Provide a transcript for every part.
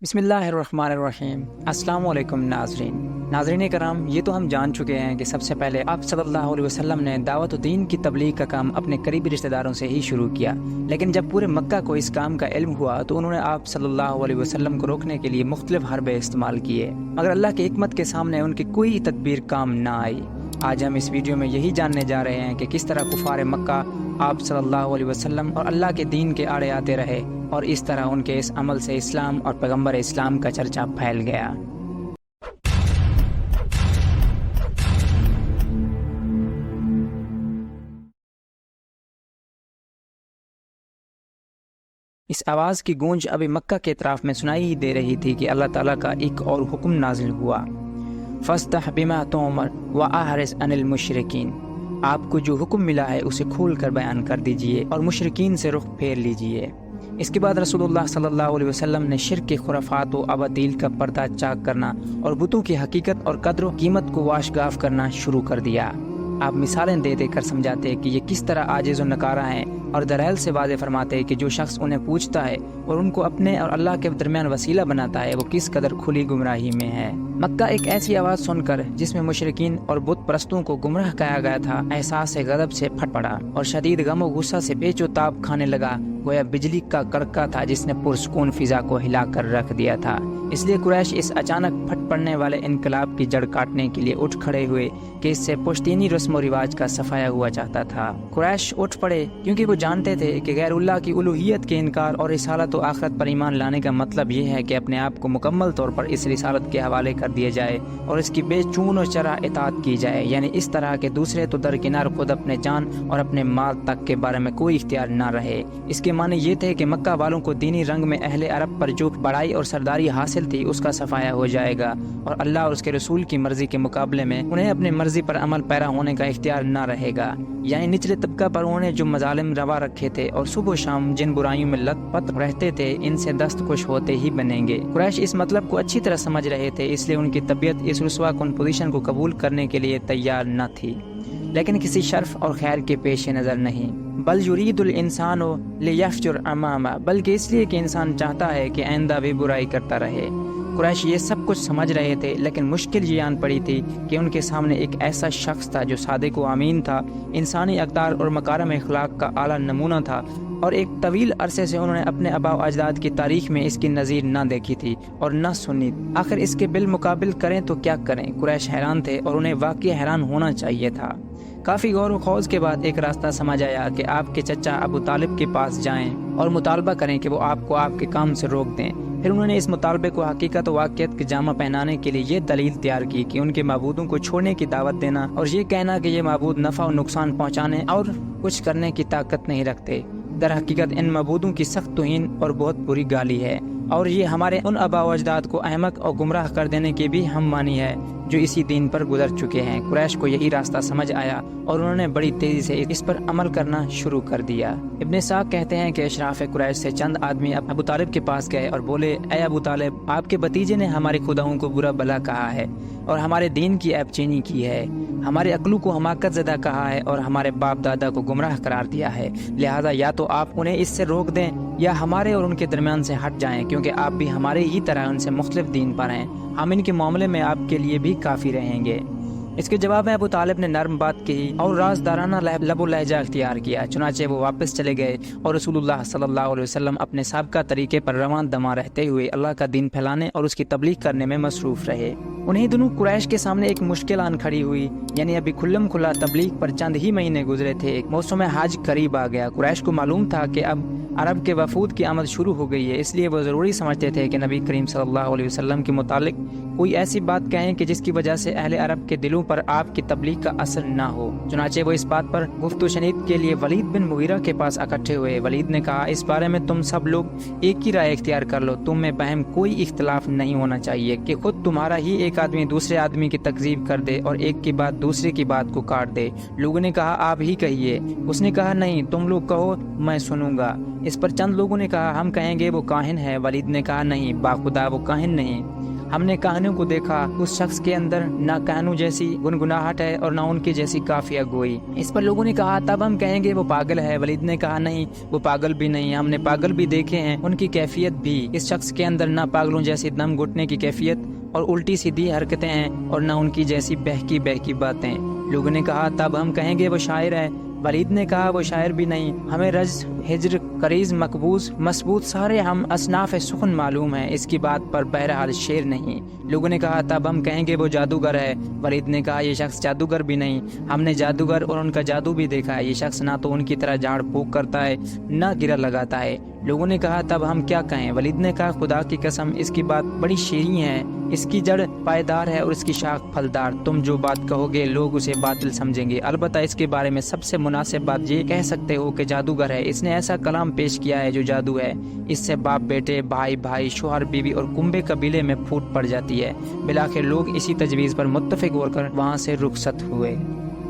بسم اللہ الرحمن الرحیم۔ السلام علیکم ناظرین کرام، یہ تو ہم جان چکے ہیں کہ سب سے پہلے آپ صلی اللہ علیہ وسلم نے دعوت و دین کی تبلیغ کا کام اپنے قریبی رشتہ داروں سے ہی شروع کیا، لیکن جب پورے مکہ کو اس کام کا علم ہوا تو انہوں نے آپ صلی اللہ علیہ وسلم کو روکنے کے لیے مختلف حربے استعمال کیے، مگر اللہ کی حکمت کے سامنے ان کی کوئی تدبیر کام نہ آئی۔ آج ہم اس ویڈیو میں یہی جاننے جا رہے ہیں کہ کس طرح کفار مکہ آپ صلی اللہ علیہ وسلم اور اللہ کے دین کے آڑے آتے رہے، اور اس طرح ان کے اس عمل سے اسلام اور پیغمبر اسلام کا چرچا پھیل گیا۔ اس آواز کی گونج ابھی مکہ کے اطراف میں سنائی ہی دے رہی تھی کہ اللہ تعالیٰ کا ایک اور حکم نازل ہوا، فَاسْتَحْ بِمَا تُؤْمَرُ وَأَعْرِضْ عَنِ الْمُشْرِكِينَ۔ آپ کو جو حکم ملا ہے اسے کھول کر بیان کر دیجئے اور مشرکین سے رخ پھیر لیجئے۔ اس کے بعد رسول اللہ صلی اللہ علیہ وسلم نے شرک کے خرافات و اباطیل کا پردہ چاک کرنا اور بتوں کی حقیقت اور قدر و قیمت کو واشگاف کرنا شروع کر دیا۔ آپ مثالیں دے دے کر سمجھاتے کہ یہ کس طرح عاجز و نکارہ ہیں، اور دلائل سے واضح فرماتے کہ جو شخص انہیں پوچھتا ہے اور ان کو اپنے اور اللہ کے درمیان وسیلہ بناتا ہے وہ کس قدر کھلی گمراہی میں ہے۔ مکہ ایک ایسی آواز سن کر جس میں مشرکین اور بت پرستوں کو گمراہ کیا گیا تھا، احساس غضب سے پھٹ پڑا اور شدید غم و غصہ سے پیچ و تاب کھانے لگا، گویا بجلی کا کڑکا تھا جس نے پرسکون فضا کو ہلا کر رکھ دیا تھا۔ اس لیے قریش اس اچانک پھٹ پڑنے والے انقلاب کی جڑ کاٹنے کے لیے اٹھ کھڑے ہوئے کہ اس سے پشتینی رسم و رواج کا صفایا ہوا چاہتا تھا۔ قریش اٹھ پڑے کیونکہ وہ جانتے تھے کہ غیر اللہ کی الوہیت کے انکار اور رسالت و آخرت پر ایمان لانے کا مطلب یہ ہے کہ اپنے آپ کو مکمل طور پر اس رسالت کے حوالے کر دیا جائے اور اس کی بے چون و چرا اطاعت کی جائے، یعنی اس طرح کہ دوسرے تو درکنار خود اپنے جان اور اپنے مال تک کے بارے میں کوئی اختیار نہ رہے۔ اس کے معنی یہ تھے کہ مکہ والوں کو دینی رنگ میں اہل عرب پر جو بڑائی اور سرداری حاصل تھی اس کا صفایا ہو جائے گا، اور اللہ اور اس کے رسول کی مرضی کے مقابلے میں انہیں اپنی مرضی پر عمل پیرا ہونے کا اختیار نہ رہے گا، یعنی نچلے طبقہ پر انہوں نے جو مظالم روا رکھے تھے اور صبح و شام جن برائیوں میں لت پت رہتے تھے ان سے دست خوش ہوتے ہی بنیں گے۔ قریش اس مطلب کو اچھی طرح سمجھ رہے تھے، اس لیے ان کی طبیعت اس رسوا کن پوزیشن کو قبول کرنے کے لیے تیار نہ تھی، لیکن کسی شرف اور خیر کے پیش نظر نہیں، بل یرید الانسان لیفجر امامہ، بلکہ اس لیے کہ انسان چاہتا ہے کہ آئندہ بھی برائی کرتا رہے۔ قریش یہ سب کچھ سمجھ رہے تھے، لیکن مشکل یہ آن پڑی تھی کہ ان کے سامنے ایک ایسا شخص تھا جو صادق و امین تھا، انسانی اقدار اور مکارم اخلاق کا اعلیٰ نمونہ تھا، اور ایک طویل عرصے سے انہوں نے اپنے آباء و اجداد کی تاریخ میں اس کی نظیر نہ دیکھی تھی اور نہ سنی۔ آخر اس کے بالمقابل کریں تو کیا کریں؟ قریش حیران تھے اور انہیں واقعی حیران ہونا چاہیے تھا۔ کافی غور و خوض کے بعد ایک راستہ سمجھ آیا کہ آپ کے چچا ابو طالب کے پاس جائیں اور مطالبہ کریں کہ وہ آپ کو آپ کے کام سے روک دیں۔ پھر انہوں نے اس مطالبے کو حقیقت و واقعیت کے جامہ پہنانے کے لیے یہ دلیل تیار کی کہ ان کے معبودوں کو چھوڑنے کی دعوت دینا اور یہ کہنا کہ یہ معبود نفع و نقصان پہنچانے اور کچھ کرنے کی طاقت نہیں رکھتے، در حقیقت ان معبودوں کی سخت توہین اور بہت بری گالی ہے، اور یہ ہمارے ان آباء و اجداد کو احمق اور گمراہ کر دینے کی بھی ہم مانی ہے جو اسی دین پر گزر چکے ہیں۔ قریش کو یہی راستہ سمجھ آیا اور انہوں نے بڑی تیزی سے اس پر عمل کرنا شروع کر دیا۔ ابن اسحاق کہتے ہیں کہ اشراف قریش سے چند آدمی ابو طالب کے پاس گئے اور بولے، اے ابو طالب، آپ کے بھتیجے نے ہمارے خداؤں کو برا بلا کہا ہے اور ہمارے دین کی عیب چینی کی ہے، ہمارے عقلوں کو حماقت زدہ کہا ہے اور ہمارے باپ دادا کو گمراہ قرار دیا ہے، لہذا یا تو آپ انہیں اس سے روک دیں یا ہمارے اور ان کے درمیان سے ہٹ جائیں، کیونکہ آپ بھی ہمارے ہی طرح ان سے مختلف دین پر ہیں، ہم ان کے معاملے میں آپ کے لیے بھی کافی رہیں گے۔ اس کے جواب میں ابو طالب نے نرم بات کہی اور رازدارانہ لب و لہجہ اختیار کیا، چنانچہ وہ واپس چلے گئے اور رسول اللہ صلی اللہ علیہ وسلم اپنے سابقہ طریقے پر رواں دماں رہتے ہوئے اللہ کا دین پھیلانے اور اس کی تبلیغ کرنے میں مصروف رہے۔ انہیں دنوں قریش کے سامنے ایک مشکل آن کھڑی ہوئی، یعنی ابھی کھلم کھلا تبلیغ پر چند ہی مہینے گزرے تھے، ایک موسم حج قریب آ گیا۔ قریش کو معلوم تھا کہ اب عرب کے وفود کی آمد شروع ہو گئی ہے، اس لیے وہ ضروری سمجھتے تھے کہ نبی کریم صلی اللہ علیہ وسلم کے متعلق کوئی ایسی بات کہیں کہ جس کی وجہ سے اہل عرب کے دلوں پر آپ کی تبلیغ کا اثر نہ ہو۔ چنانچہ وہ اس بات پر گفت و شنید کے لیے ولید بن مغیرہ کے پاس اکٹھے ہوئے۔ ولید نے کہا، اس بارے میں تم سب لوگ ایک ہی رائے اختیار کر لو، تم میں بہم کوئی اختلاف نہیں ہونا چاہیے کہ خود تمہارا ہی ایک آدمی دوسرے آدمی کی تکذیب کر دے اور ایک کی بات دوسرے کی بات کو کاٹ دے۔ لوگوں نے کہا، آپ ہی کہیے۔ اس نے کہا، نہیں، تم لوگ کہو، میں سنوں گا۔ اس پر چند لوگوں نے کہا، ہم کہیں گے وہ کاہن ہے۔ ولید نے کہا، نہیں، باخدا وہ کاہن نہیں، ہم نے کہانیوں کو دیکھا، اس شخص کے اندر نہ کہانوں جیسی گنگناہٹ ہے اور نہ ان کی جیسی قافیہ گوئی۔ اس پر لوگوں نے کہا تب ہم کہیں گے وہ پاگل ہے۔ ولید نے کہا نہیں، وہ پاگل بھی نہیں، ہم نے پاگل بھی دیکھے ہیں، ان کی کیفیت بھی۔ اس شخص کے اندر نہ پاگلوں جیسی دم گھٹنے کی کیفیت اور الٹی سیدھی حرکتیں ہیں اور نہ ان کی جیسی بہکی باتیں۔ لوگوں نے کہا تب ہم کہیں گے وہ شاعر ہے۔ ولید نے کہا وہ شاعر بھی نہیں، ہمیں رجز، ہجر، قریض، مقبوض، مسبوط سارے ہم اصناف سخن معلوم ہیں، اس کی بات پر بہرحال شعر نہیں۔ لوگوں نے کہا تب ہم کہیں گے وہ جادوگر ہے۔ ولید نے کہا یہ شخص جادوگر بھی نہیں، ہم نے جادوگر اور ان کا جادو بھی دیکھا ہے، یہ شخص نہ تو ان کی طرح جھاڑ پھونک کرتا ہے نہ گرہ لگاتا ہے۔ لوگوں نے کہا تب ہم کیا کہیں؟ ولید نے کہا خدا کی قسم اس کی بات بڑی شیریں ہے، اس کی جڑ پائیدار ہے اور اس کی شاخ پھلدار، تم جو بات کہو گے لوگ اسے باطل سمجھیں گے، البتہ اس کے بارے میں سب سے مناسب بات یہ کہہ سکتے ہو کہ جادوگر ہے، اس نے ایسا کلام پیش کیا ہے جو جادو ہے، اس سے باپ بیٹے، بھائی بھائی، شوہر بیوی اور کنبے قبیلے میں پھوٹ پڑ جاتی ہے۔ بالآخر لوگ اسی تجویز پر متفق ہو کر وہاں سے رخصت ہوئے۔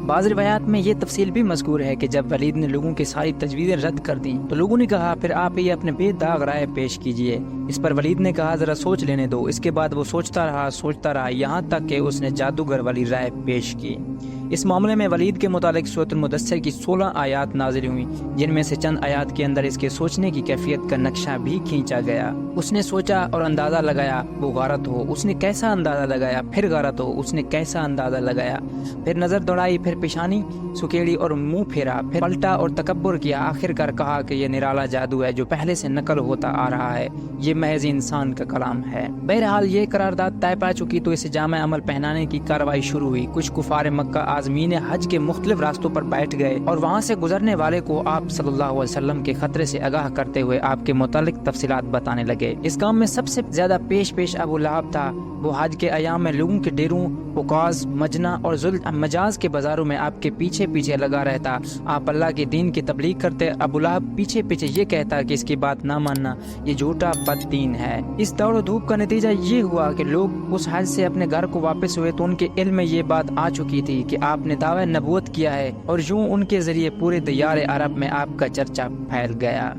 بعض روایات میں یہ تفصیل بھی مذکور ہے کہ جب ولید نے لوگوں کی ساری تجویزیں رد کر دیں تو لوگوں نے کہا پھر آپ ہی اپنے بے داغ رائے پیش کیجئے۔ اس پر ولید نے کہا ذرا سوچ لینے دو۔ اس کے بعد وہ سوچتا رہا یہاں تک کہ اس نے جادوگر والی رائے پیش کی۔ اس معاملے میں ولید کے متعلق سورۃ المدثر کی 16 آیات نازل ہوئیں، جن میں سے چند آیات کے اندر اس کے سوچنے کی کیفیت کا نقشہ بھی کھینچا گیا۔ اس نے سوچا اور اندازہ لگایا وہ غارت ہو، اس نے کیسا اندازہ لگایا، پھر غارت ہو، اس نے کیسا اندازہ لگایا، پھر نظر دوڑائی، پھر پیشانی سکیڑی اور منہ پھیرا، پھر پلٹا اور تکبر کیا، آخر کار کہا کہ یہ نرالا جادو ہے جو پہلے سے نقل ہوتا آ رہا ہے، یہ محض انسان کا کلام ہے۔ بہرحال یہ قرارداد طے پا چکی تو اسے جامع عمل پہنانے کی کارروائی شروع ہوئی۔ کچھ کفار مکہ عازمین حج کے مختلف راستوں پر بیٹھ گئے اور وہاں سے گزرنے والے کو آپ صلی اللہ علیہ وسلم کے خطرے سے آگاہ کرتے ہوئے آپ کے متعلق تفصیلات بتانے لگے۔ اس کام میں سب سے زیادہ پیش ابو لہب تھا۔ وہ حج کے ایام میں لوگوں کے ڈیروں، عکاظ، مجنہ اور مجاز کے بازاروں میں آپ کے پیچھے پیچھے لگا رہتا۔ آپ اللہ کے دین کی تبلیغ کرتے، ابو لہب پیچھے پیچھے یہ کہتا کہ اس کی بات نہ ماننا، یہ جھوٹا بد دین ہے۔ اس دوڑ و دھوپ کا نتیجہ یہ ہوا کہ لوگ اس حج سے اپنے گھر کو واپس ہوئے تو ان کے علم میں یہ بات آ چکی تھی کہ آپ نے دعوی نبوت کیا ہے، اور یوں ان کے ذریعے پورے دیار عرب میں آپ کا چرچا پھیل گیا۔